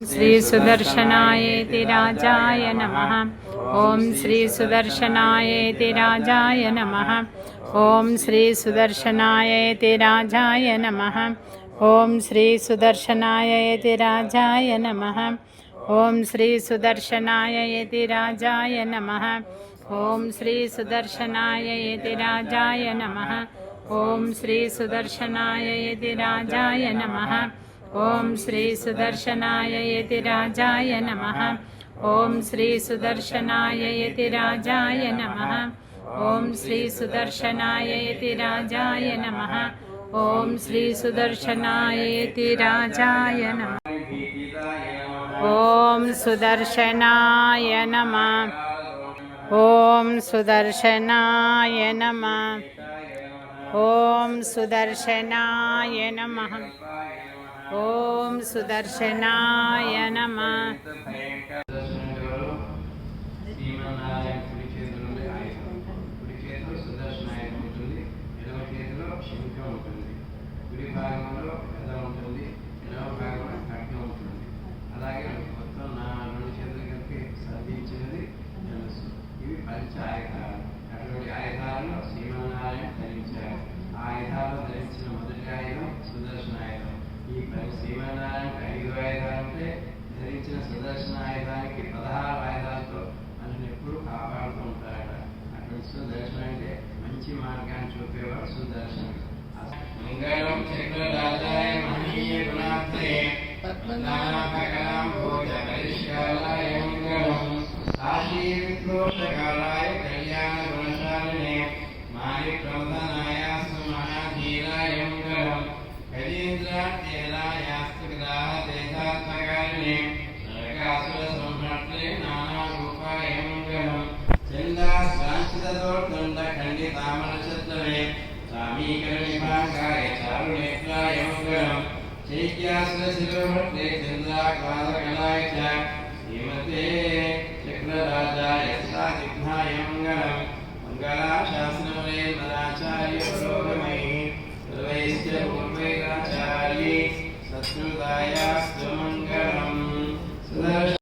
श्री सुदर्शनायेति राजाय नमः। ओम श्री सुदर्शनायेति राजाय नमः। ओम श्री सुदर्शनायेति राजाय नमः। ओम श्री सुदर्शनायेति राजाय नमः। ओम श्री सुदर्शनायेति राजाय नमः। ओम श्री सुदर्शनायेति राजाय नमः। ओम श्री सुदर्शनायेति राजाय नमः। ओम श्री सुदर्शनाय यति राजाय नमः। ओम श्री सुदर्शनाय यति राजाय नमः। ओम श्री सुदर्शनाय यति राजाय नमः। ओम श्री सुदर्शनाय यति राजाय नमः। ओम सुदर्शनाय नमः। ओम सुदर्शनाय नमः। ओम सुदर्शनाय नमः। ओम सुदर्शनाय नमः। శ్రీమన్నారాయణ 5 ఆయుధాలంటే ధరించిన సుదర్శన ఆయుధానికి 16 ఆయుధాలతో మనల్ని ఎప్పుడు కాపాడుతూ ఉంటారట. అటువంటి సుదర్శనం అంటే మంచి మార్గాన్ని చూపేవాడు సుదర్శనం. మంగళం చక్రరాజాయ మహనీయ గుణాత్రే పద్మనాభకరాం భూత పరిష్కారాయ మంగళం ఆశీర్విద్రోషకారాయ కళ్యాణ గుణశాలినే మాని ప్రమదనాయ మహాధీరాయ మంగళం గజేంద్రాత్యేలాయాస్తు గ్రాహ దేశాత్మకారిణే నరకాసుర సంహర్త్రే నానా రూపాయ మంగళం చందాశ్రాంచితదోర్దండ ఖండితామరచత్రమే సామీకరణిభాంగాయ చారునేత్రాయ మంగళం చైత్యాసుర శిరోభట్రే చంద్రాక్లాదకలాయ చ శ్రీమతే చక్రరాజాయ సాదిఘ్నాయ మంగళం మంగళాశాసనమనే మదాచార్య పురోగమై సర్వైశ్చ పూర్వైరాచార్యే సత్కృతాయాస్తు